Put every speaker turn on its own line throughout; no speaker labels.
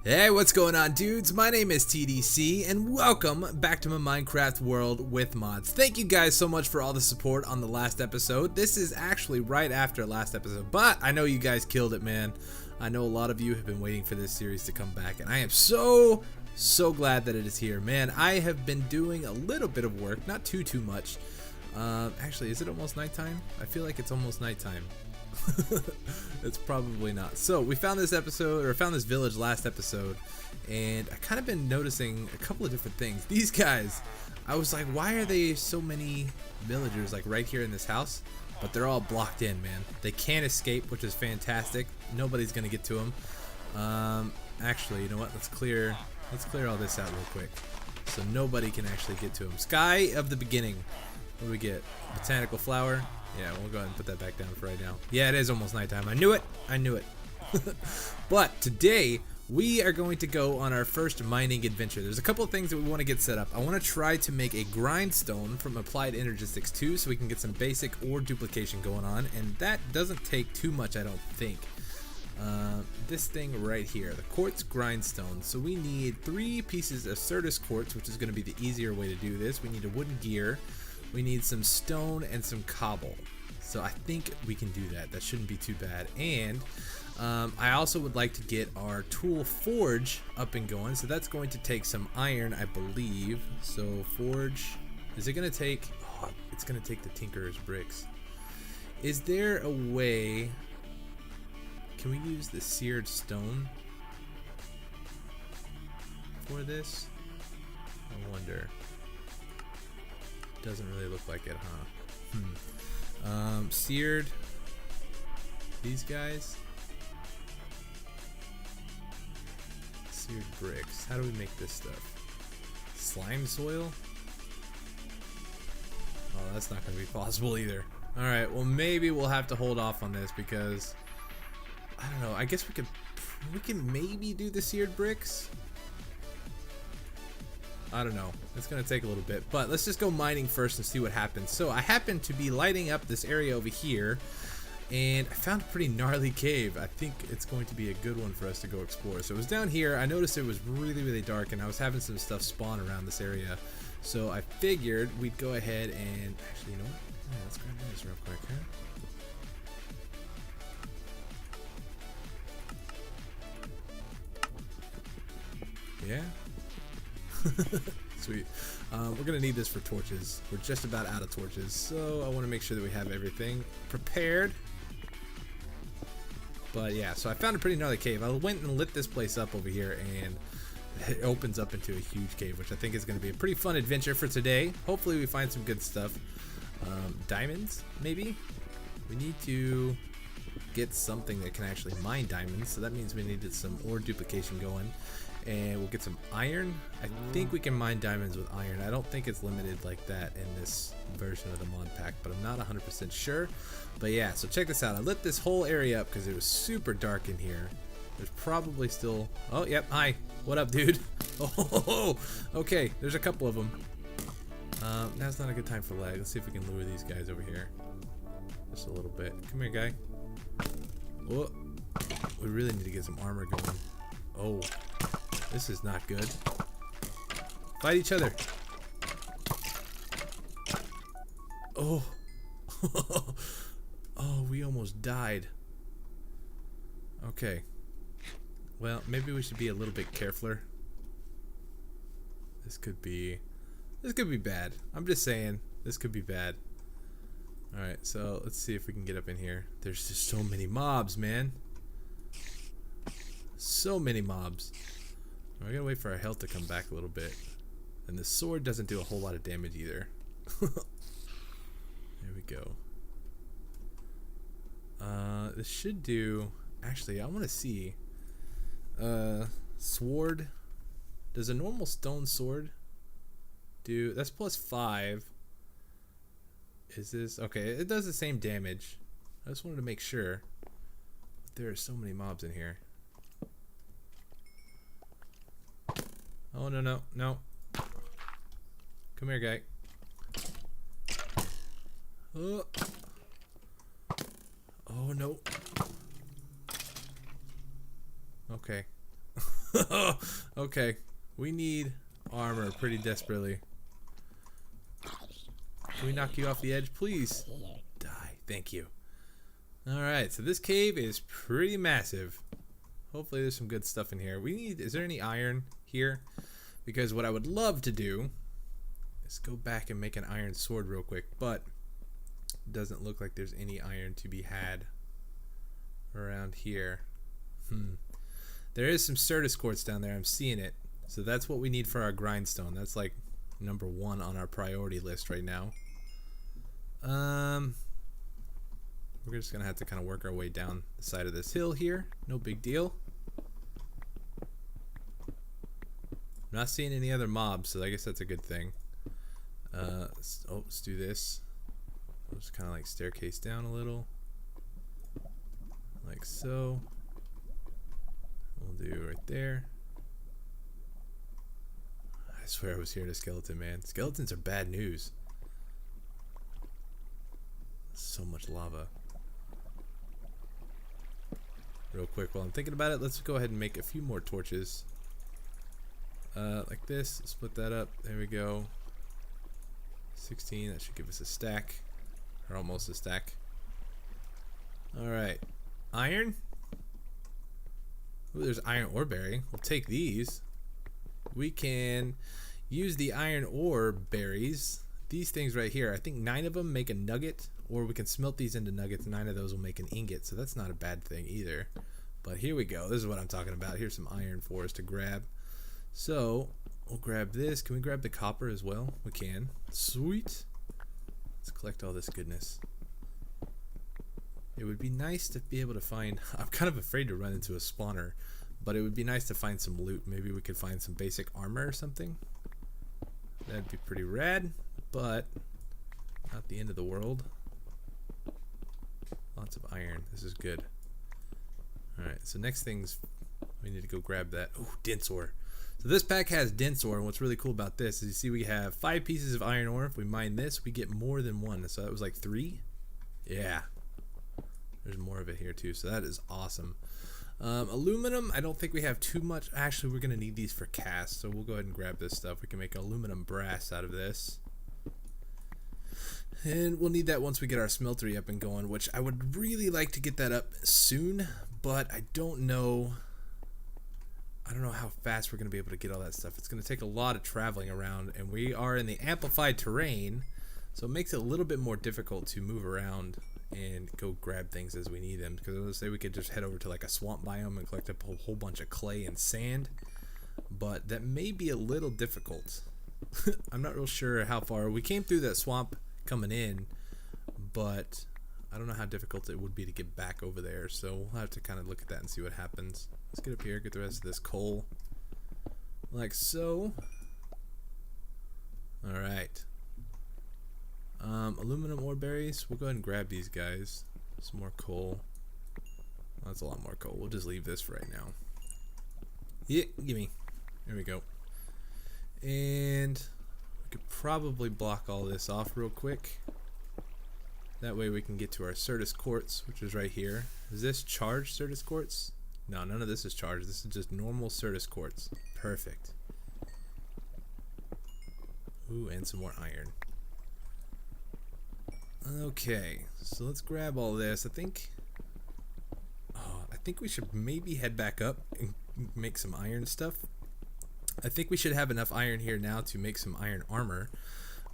Hey, what's going on, dudes? My name is TDC, and welcome back to my Minecraft world with mods. Thank you guys so much for all the support on the last episode. This is actually right after last episode, but I know you guys killed it, man. I know a lot of you have been waiting for this series to come back, and I am so glad that it is here. Man, I have been doing a little bit of work, not too much. Actually, is it almost nighttime? I feel like it's almost nighttime. It's probably not. So we found this episode, or found this village last episode, and I kind of been noticing a couple of different things. These guys, I was like, why are they so many villagers like right here in this house? But they're all blocked in, man. They can't escape, which is fantastic. Nobody's gonna get to them. Actually, you know what? Let's clear all this out real quick, so nobody can actually get to them. Sky of the beginning. What do we get? Botanical flower. Yeah, we'll go ahead and put that back down for right now. Yeah, it is almost nighttime. I knew it. But today, we are going to go on our first mining adventure. There's a couple of things that we want to get set up. I want to try to make a grindstone from Applied Energistics 2 so we can get some basic ore duplication going on. And that doesn't take too much, I don't think. This thing right here, the quartz grindstone. So we need 3 pieces of Certus quartz, which is going to be the easier way to do this. We need a wooden gear. We need some stone and some cobble. So I think we can do that. That shouldn't be too bad. And I also would like to get our tool forge up and going. So that's going to take some iron, I believe. So forge, is it going to take, oh, it's going to take the tinkerer's bricks. Is there a way, can we use the seared stone for this? I wonder. Doesn't really look like it, huh? Seared. These guys. Seared bricks. How do we make this stuff? Slime soil? Oh, that's not going to be possible either. Alright, well maybe we'll have to hold off on this because I don't know. I guess we can maybe do the seared bricks. I don't know. It's going to take a little bit, but let's just go mining first and see what happens. So I happen to be lighting up this area over here, and I found a pretty gnarly cave. I think it's going to be a good one for us to go explore. So it was down here. I noticed it was really dark, and I was having some stuff spawn around this area. So I figured we'd go ahead and actually, you know what? Yeah, let's grab this real quick, huh? Yeah. Sweet. We're gonna need this for torches. We're just about out of torches, so I want to make sure that we have everything prepared. But yeah, so I found a pretty gnarly cave. I went and lit this place up over here, and it opens up into a huge cave, which I think is going to be a pretty fun adventure for today. Hopefully we find some good stuff. Diamonds, maybe? We need to get something that can actually mine diamonds, so that means we needed some ore duplication going. And we'll get some iron. I think we can mine diamonds with iron. I don't think it's limited like that in this version of the mod pack, but I'm not 100% sure. But yeah, so check this out. I lit this whole area up because it was super dark in here. There's probably still... Oh, yep. Hi. What up, dude? Oh, okay. There's a couple of them. Now's not a good time for lag. Let's see if we can lure these guys over here. Just a little bit. Come here, guy. Whoa. We really need to get some armor going. Oh. This is not good. Fight each other. Oh. Oh, we almost died. Okay. Well, maybe we should be a little bit carefuler. This could be bad. I'm just saying, this could be bad. Alright, so let's see if we can get up in here. There's just so many mobs, man. So many mobs. We're gonna wait for our health to come back a little bit. And the sword doesn't do a whole lot of damage either. There we go. This should do... Actually, I want to see. Sword. Does a normal stone sword do... That's +5. Is this... Okay, it does the same damage. I just wanted to make sure. But there are so many mobs in here. Oh, no. Come here, guy. Oh, no. Okay. Okay, we need armor pretty desperately. Can we knock you off the edge, please? Die. Thank you. Alright, so this cave is pretty massive. Hopefully there's some good stuff in here. Is there any iron here? Because what I would love to do is go back and make an iron sword real quick, but it doesn't look like there's any iron to be had around here. There is some Certus quartz down there. I'm seeing it. So that's what we need for our grindstone. That's like number 1 on our priority list right now. We're just gonna have to kind of work our way down the side of this hill here. No big deal. I'm not seeing any other mobs, so I guess that's a good thing. Let's do this. We'll just kind of like staircase down a little, like so. We'll do right there. I swear I was hearing a skeleton, man. Skeletons are bad news. So much lava. Real quick, while I'm thinking about it, let's go ahead and make a few more torches. Like this. Split that up. There we go. 16. That should give us a stack. Or almost a stack. Alright. Iron? Ooh, there's iron ore berry. We'll take these. We can use the iron ore berries. These things right here. I think 9 of them make a nugget. Or we can smelt these into nuggets. 9 of those will make an ingot. So that's not a bad thing either. But here we go. This is what I'm talking about. Here's some iron for us to grab. So we'll grab this. Can we grab the copper as well? We can. Sweet. Let's collect all this goodness. It would be nice to be able to find... I'm kind of afraid to run into a spawner. But it would be nice to find some loot. Maybe we could find some basic armor or something. That'd be pretty rad. But not the end of the world. Lots of iron. This is good. Alright, so next things... We need to go grab that. Oh, dense ore. So this pack has dense ore, and what's really cool about this is you see we have 5 pieces of iron ore. If we mine this, we get more than 1. So that was like 3? Yeah. There's more of it here too, so that is awesome. Aluminum, I don't think we have too much. Actually, we're going to need these for cast, so we'll go ahead and grab this stuff. We can make aluminum brass out of this. And we'll need that once we get our smeltery up and going, which I would really like to get that up soon, but I don't know how fast we're going to be able to get all that stuff. It's going to take a lot of traveling around, and we are in the amplified terrain, so it makes it a little bit more difficult to move around and go grab things as we need them. Because I would say we could just head over to like a swamp biome and collect up a whole bunch of clay and sand, but that may be a little difficult. I'm not real sure how far. We came through that swamp coming in, but I don't know how difficult it would be to get back over there, so we'll have to kind of look at that and see what happens. Let's get up here, get the rest of this coal like so. Alright, aluminum ore berries, we'll go ahead and grab these guys. Some more coal. That's a lot more coal. We'll just leave this for right now. Yeah, gimme. There we go. And we could probably block all this off real quick. That way we can get to our Certus quartz, which is right here. Is this charged Certus quartz? No, none of this is charged. This is just normal Certus quartz. Perfect. Ooh, and some more iron. Okay, so let's grab all this. I think we should maybe head back up and make some iron stuff. I think we should have enough iron here now to make some iron armor,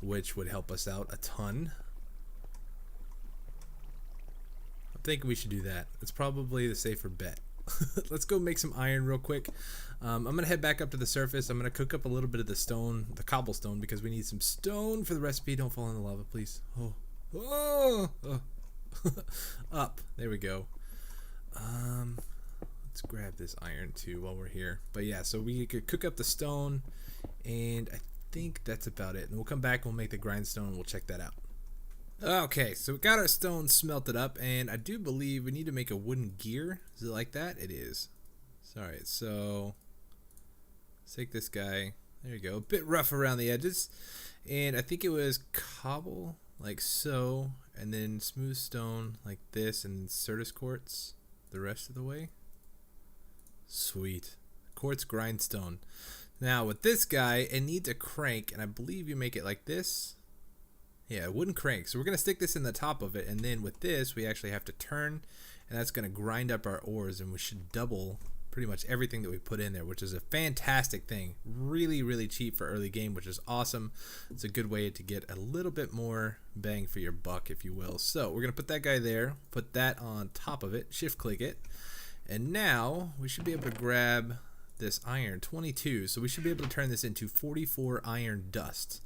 which would help us out a ton. I'm thinking we should do that. It's probably the safer bet. Let's go make some iron real quick. I'm gonna head back up to the surface. I'm gonna cook up a little bit of the stone, the cobblestone, because we need some stone for the recipe. Don't fall in the lava, please. Oh. Up. There we go. Let's grab this iron too while we're here. But yeah, so we could cook up the stone, and I think that's about it. And we'll come back and we'll make the grindstone and we'll check that out. Okay, so we got our stone smelted up, and I do believe we need to make a wooden gear. Is it like that? It is. Sorry, so let's take this guy. There you go. A bit rough around the edges. And I think it was cobble, like so, and then smooth stone like this, and Certus quartz the rest of the way. Sweet. quartz grindstone. Now with this guy, it needs a crank, and I believe you make it like this. Yeah, a wooden crank. So we're going to stick this in the top of it, and then with this, we actually have to turn, and that's going to grind up our ores, and we should double pretty much everything that we put in there, which is a fantastic thing. Really, really cheap for early game, which is awesome. It's a good way to get a little bit more bang for your buck, if you will. So we're going to put that guy there, put that on top of it, shift click it, and now we should be able to grab this iron, 22. So we should be able to turn this into 44 iron dust.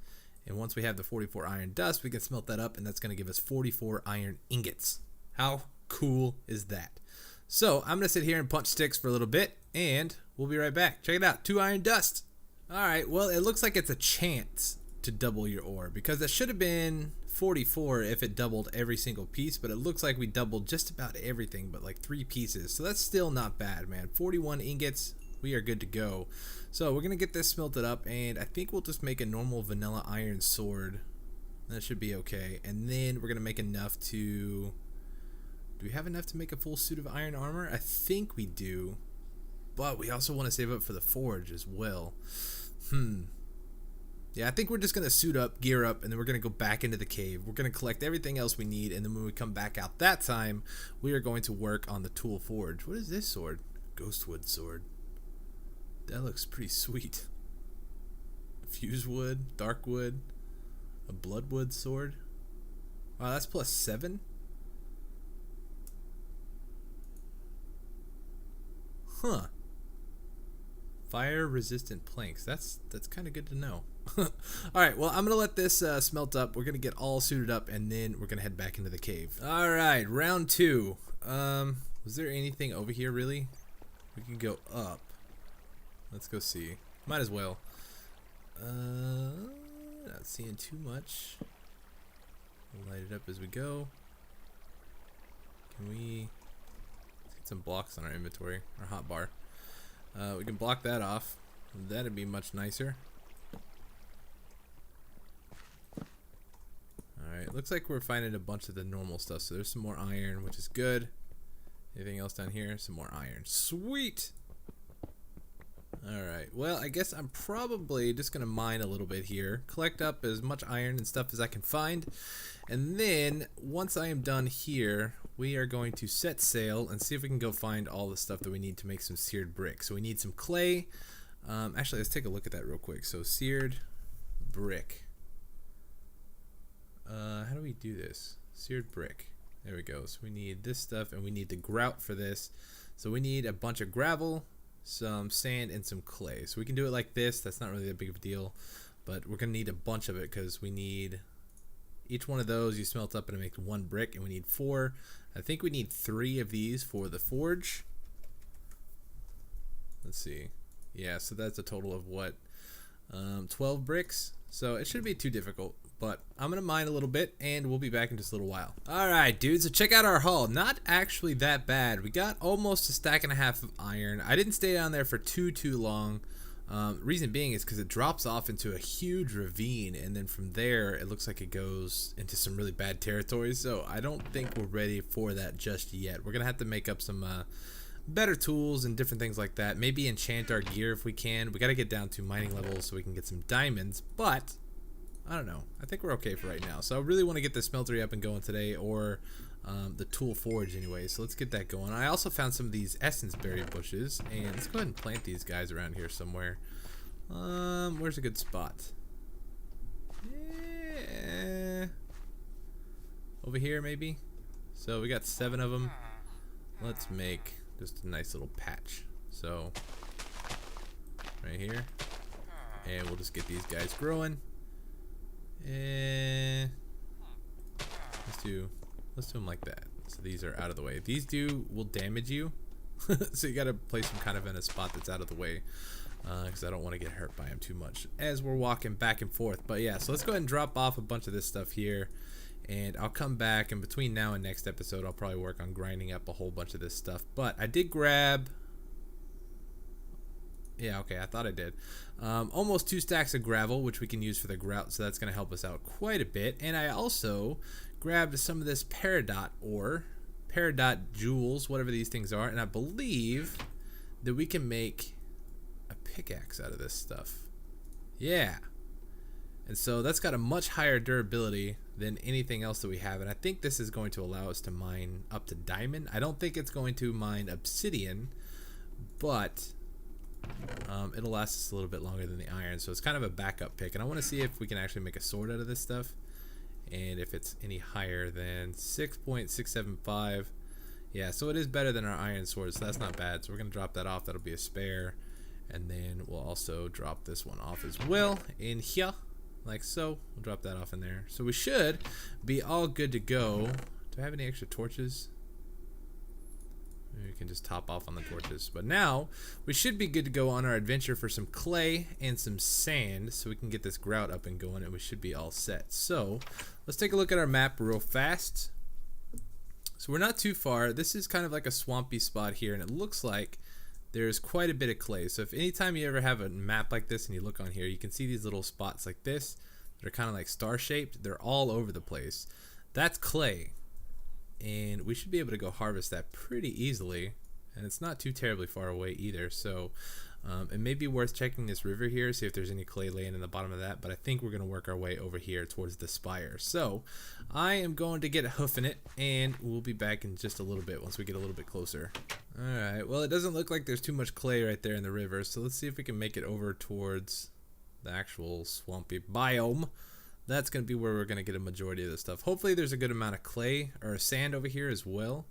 And once we have the 44 iron dust, we can smelt that up, and that's going to give us 44 iron ingots. How cool is that? So I'm going to sit here and punch sticks for a little bit, and we'll be right back. Check it out, 2 iron dust. Alright, well, it looks like it's a chance to double your ore, because that should have been 44 if it doubled every single piece, but it looks like we doubled just about everything but like 3 pieces. So that's still not bad, man. 41 ingots. We are good to go. So we're going to get this smelted up, and I think we'll just make a normal vanilla iron sword. That should be okay. And then we're going to make enough to... Do we have enough to make a full suit of iron armor? I think we do. But we also want to save up for the forge as well. Yeah, I think we're just going to suit up, gear up, and then we're going to go back into the cave. We're going to collect everything else we need, and then when we come back out that time, we are going to work on the tool forge. What is this sword? Ghostwood sword. That looks pretty sweet. Fuse wood, dark wood, a bloodwood sword. Wow, that's +7. Huh. Fire resistant planks. That's kind of good to know. Alright, well, I'm gonna let this smelt up. We're gonna get all suited up, and then we're gonna head back into the cave. Alright, round 2. Was there anything over here really? We can go up. Let's go see. Might as well. Not seeing too much. We'll light it up as we go. Can we... Let's get some blocks on our inventory, our hotbar. We can block that off. That'd be much nicer. Alright, looks like we're finding a bunch of the normal stuff. So there's some more iron, which is good. Anything else down here? Some more iron. Sweet! Alright, well, I guess I'm probably just going to mine a little bit here. Collect up as much iron and stuff as I can find. And then, once I am done here, we are going to set sail and see if we can go find all the stuff that we need to make some seared brick. So we need some clay. Actually, let's take a look at that real quick. So, seared brick. How do we do this? Seared brick. There we go. So we need this stuff, and we need the grout for this. So we need a bunch of gravel, some sand, and some clay. So we can do it like this. That's not really that big of a deal, but we're gonna need a bunch of it because we need each one of those you smelt up and it makes 1 brick, and we need 4. I think we need 3 of these for the forge. Let's see. Yeah, so that's a total of what, 12 bricks. So it shouldn't be too difficult, but I'm gonna mine a little bit and we'll be back in just a little while. Alright dudes, so check out our haul. Not actually that bad. We got almost a stack and a half of iron. I didn't stay down there for too long. Reason being is because it drops off into a huge ravine, and then from there it looks like it goes into some really bad territory, so I don't think we're ready for that just yet. We're gonna have to make up some better tools and different things like that. Maybe enchant our gear if we can. We gotta get down to mining levels so we can get some diamonds, but I don't know. I think we're okay for right now. So I really want to get the smeltery up and going today, or the tool forge anyway. So let's get that going. I also found some of these essence berry bushes, and let's go ahead and plant these guys around here somewhere. Where's a good spot? Yeah. Over here maybe? So we got 7 of them. Let's make just a nice little patch. So right here, and we'll just get these guys growing. And let's do them like that. So these are out of the way. These will damage you. So you gotta place them kind of in a spot that's out of the way, because I don't want to get hurt by them too much as we're walking back and forth. But yeah, so let's go ahead and drop off a bunch of this stuff here, and I'll come back, and between now and next episode I'll probably work on grinding up a whole bunch of this stuff. But I did grab, yeah, okay, I thought I did. Almost 2 stacks of gravel, which we can use for the grout, so that's going to help us out quite a bit. And I also grabbed some of this peridot ore, peridot jewels, whatever these things are, and I believe that we can make pickaxe out of this stuff. Yeah. And so that's got a much higher durability than anything else that we have. And I think this is going to allow us to mine up to diamond. I don't think it's going to mine obsidian, but it'll last us a little bit longer than the iron. So it's kind of a backup pick. And I want to see if we can actually make a sword out of this stuff. And if it's any higher than 6.675. Yeah, so it is better than our iron sword, so that's not bad. So we're going to drop that off. That'll be a spare. And then we'll also drop this one off as well in here, like so. We'll drop that off in there. So we should be all good to go. Do I have any extra torches? Maybe we can just top off on the torches. But now we should be good to go on our adventure for some clay and some sand, so we can get this grout up and going, and we should be all set. So let's take a look at our map real fast. So we're not too far. This is kind of like a swampy spot here, and it looks like there's quite a bit of clay. So if anytime you ever have a map like this and you look on here, you can see these little spots like this that are kind of like star shaped. They're all over the place. That's clay, and we should be able to go harvest that pretty easily, and it's not too terribly far away either. So it may be worth checking this river here, see if there's any clay laying in the bottom of that, but I think we're going to work our way over here towards the spire. So I am going to get a hoof in it, and we'll be back in just a little bit once we get a little bit closer. Alright, well, it doesn't look like there's too much clay right there in the river, so let's see if we can make it over towards the actual swampy biome. That's going to be where we're going to get a majority of the stuff. Hopefully there's a good amount of clay or sand over here as well.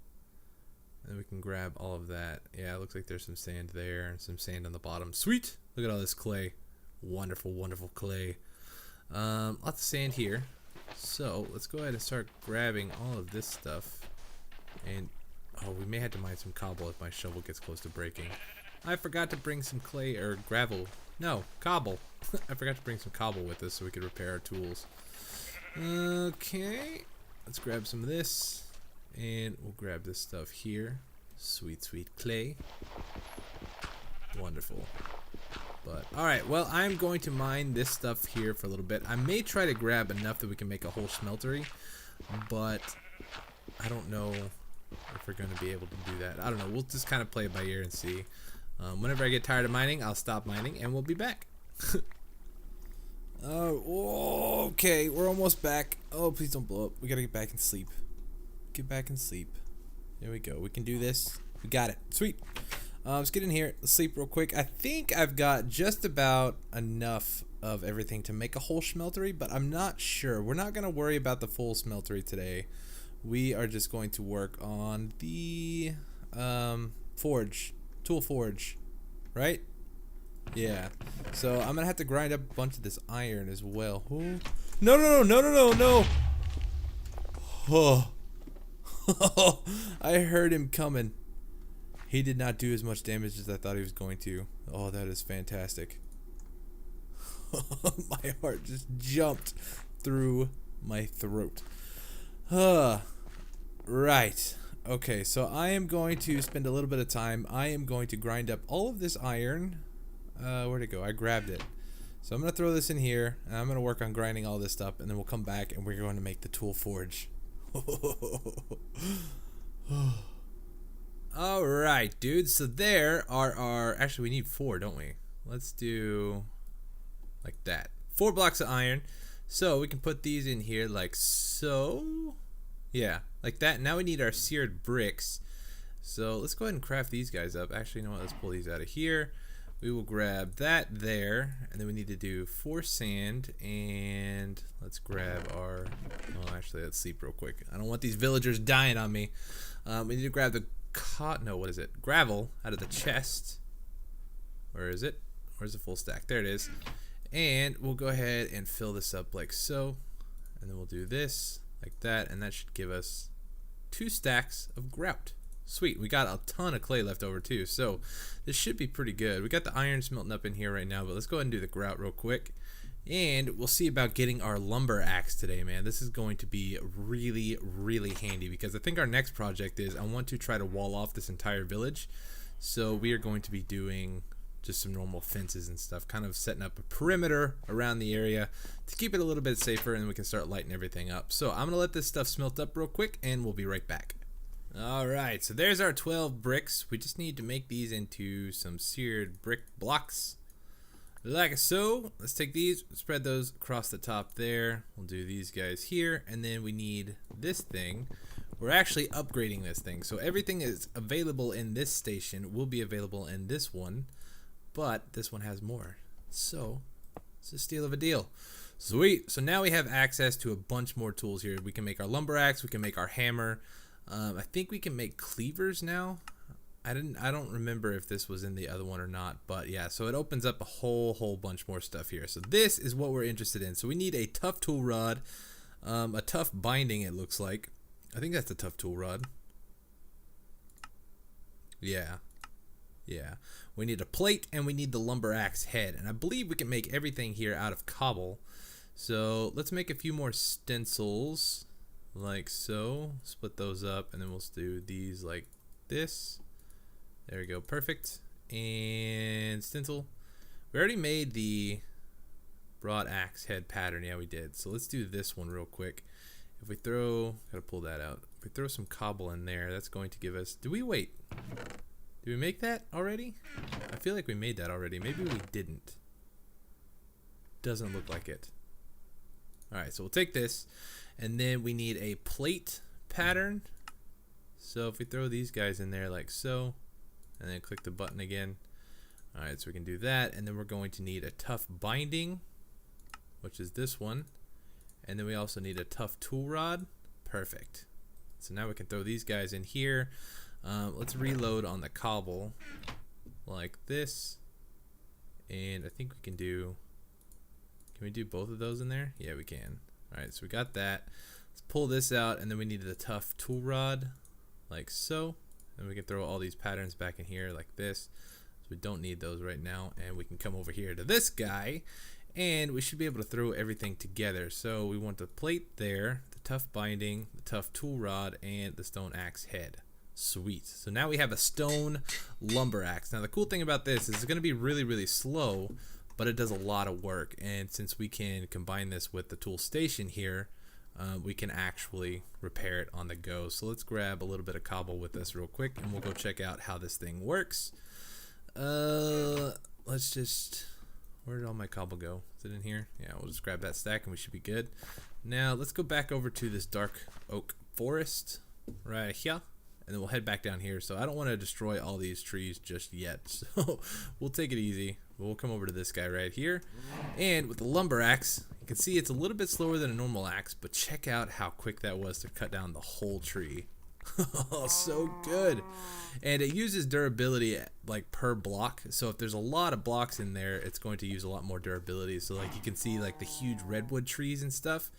And we can grab all of that. Yeah, it looks like there's some sand there and some sand on the bottom. Sweet! Look at all this clay. Wonderful, wonderful clay. Lots of sand here. So let's go ahead and start grabbing all of this stuff. And oh, we may have to mine some cobble if my shovel gets close to breaking. I forgot to bring some clay or gravel. No, cobble. I forgot to bring some cobble with us so we could repair our tools. Okay, let's grab some of this. And we'll grab this stuff here. Sweet, sweet clay. Wonderful. But, alright, well, I'm going to mine this stuff here for a little bit. I may try to grab enough that we can make a whole smeltery, but I don't know if we're going to be able to do that. I don't know. We'll just kind of play it by ear and see. Whenever I get tired of mining, I'll stop mining, and we'll be back. Okay, we're almost back. Oh, please don't blow up. We got to get back and sleep. Get back and sleep. There we go. We can do this. We got it. Sweet. Let's get in here. Let's sleep real quick. I think I've got just about enough of everything to make a whole smeltery, but I'm not sure. We're not going to worry about the full smeltery today. We are just going to work on the forge. Tool forge. Right? Yeah. So I'm going to have to grind up a bunch of this iron as well. Oh. No. Oh. I heard him coming. He did not do as much damage as I thought he was going to. Oh, that is fantastic. My heart just jumped through my throat. Right. Okay, so I am going to spend a little bit of time. I am going to grind up all of this iron. Where'd it go? I grabbed it. So I'm going to throw this in here, and I'm going to work on grinding all this up, and then we'll come back, and we're going to make the tool forge. Alright, dude, so there are our, actually we need 4, don't we? Let's do like that. 4 blocks of iron. So we can put these in here like so. Yeah, like that. Now we need our seared bricks. So let's go ahead and craft these guys up. Actually, you know what? Let's pull these out of here. We will grab that there, and then we need to do 4 sand, and let's grab our, oh, actually, let's sleep real quick. I don't want these villagers dying on me. We need to grab the gravel out of the chest. Where is it? Where's the full stack? There it is. And we'll go ahead and fill this up like so, and then we'll do this like that, and that should give us 2 stacks of grout. Sweet, we got a ton of clay left over too, so this should be pretty good. We got the iron smelting up in here right now, but let's go ahead and do the grout real quick. And we'll see about getting our lumber axe today, man. This is going to be really, really handy because I think our next project is I want to try to wall off this entire village. So we are going to be doing just some normal fences and stuff, kind of setting up a perimeter around the area to keep it a little bit safer, and we can start lighting everything up. So I'm going to let this stuff smelt up real quick, and we'll be right back. Alright, so there's our 12 bricks. We just need to make these into some seared brick blocks, like so. Let's take these, spread those across the top there. We'll do these guys here, and then we need this thing. We're actually upgrading this thing, so everything is available in this station will be available in this one, but this one has more. So it's a steal of a deal. Sweet. So now we have access to a bunch more tools here. We can make our lumber axe, we can make our hammer. I think we can make cleavers now. I don't remember if this was in the other one or not, but yeah, so it opens up a whole bunch more stuff here. So this is what we're interested in. So we need a tough tool rod, a tough binding, it looks like. I think that's a tough tool rod. Yeah. We need a plate and we need the lumber axe head, and I believe we can make everything here out of cobble. So let's make a few more stencils like so. Split those up, and then we'll do these like this. There we go, perfect. And stencil. We already made the broad axe head pattern. Yeah, we did. So let's do this one real quick. If we throw, gotta pull that out. If we throw some cobble in there, that's going to give us, did we make that already? I feel like we made that already. Maybe we didn't. Doesn't look like it. Alright, so we'll take this, and then we need a plate pattern. So if we throw these guys in there like so, and then click the button again. Alright, so we can do that, and then we're going to need a tough binding, which is this one. And then we also need a tough tool rod. Perfect. So now we can throw these guys in here. Let's reload on the cobble like this. And I think we can we do both of those in there? Yeah, we can. Alright, so we got that. Let's pull this out, and then we need the tough tool rod like so. And we can throw all these patterns back in here like this. So we don't need those right now. And we can come over here to this guy, and we should be able to throw everything together. So we want the plate there, the tough binding, the tough tool rod, and the stone axe head. Sweet. So now we have a stone lumber axe. Now the cool thing about this is it's going to be really slow, but it does a lot of work. And since we can combine this with the tool station here, we can actually repair it on the go. So let's grab a little bit of cobble with us real quick, and we'll go check out how this thing works. Let's just, where did all my cobble go? Is it in here? Yeah, we'll just grab that stack and we should be good. Now let's go back over to this dark oak forest right here, and then we'll head back down here. So I don't want to destroy all these trees just yet, so we'll take it easy. We'll come over to this guy right here, and with the lumber axe, you can see it's a little bit slower than a normal axe, but check out how quick that was to cut down the whole tree. Oh, so good. And it uses durability like per block, so if there's a lot of blocks in there, it's going to use a lot more durability. So like you can see like the huge redwood trees and stuff,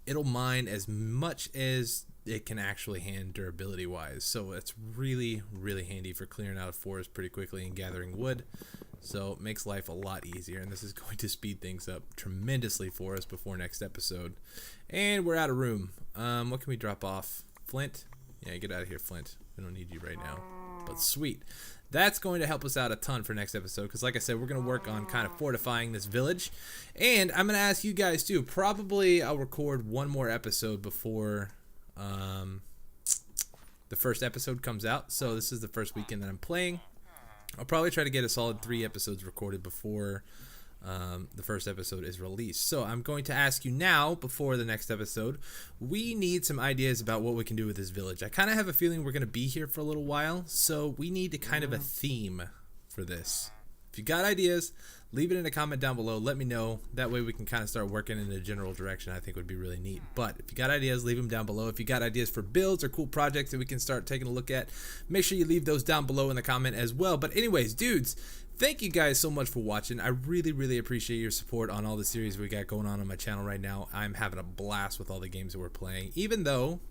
it'll mine as much as it can actually hand durability wise. So it's really handy for clearing out a forest pretty quickly and gathering wood. So it makes life a lot easier, and this is going to speed things up tremendously for us before next episode. And we're out of room. What can we drop off? Flint? Yeah, get out of here, Flint. We don't need you right now. But sweet. That's going to help us out a ton for next episode, because like I said, we're going to work on kind of fortifying this village. And I'm going to ask you guys too. Probably I'll record one more episode before the first episode comes out. So this is the first weekend that I'm playing. I'll probably try to get a solid 3 episodes recorded before the first episode is released. So I'm going to ask you now, before the next episode, we need some ideas about what we can do with this village. I kind of have a feeling we're going to be here for a little while, so we need to kind of a theme for this. If you got ideas, leave it in a comment down below. Let me know. That way we can kind of start working in a general direction I think would be really neat. But if you got ideas, leave them down below. If you got ideas for builds or cool projects that we can start taking a look at, make sure you leave those down below in the comment as well. But anyways, dudes, thank you guys so much for watching. I really appreciate your support on all the series we got going on my channel right now. I'm having a blast with all the games that we're playing. Even though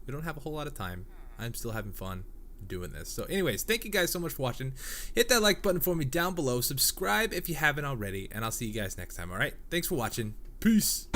we don't have a whole lot of time, I'm still having fun doing this. So anyways, thank you guys so much for watching. Hit that like button for me down below. Subscribe if you haven't already, and I'll see you guys next time. Alright, thanks for watching. Peace.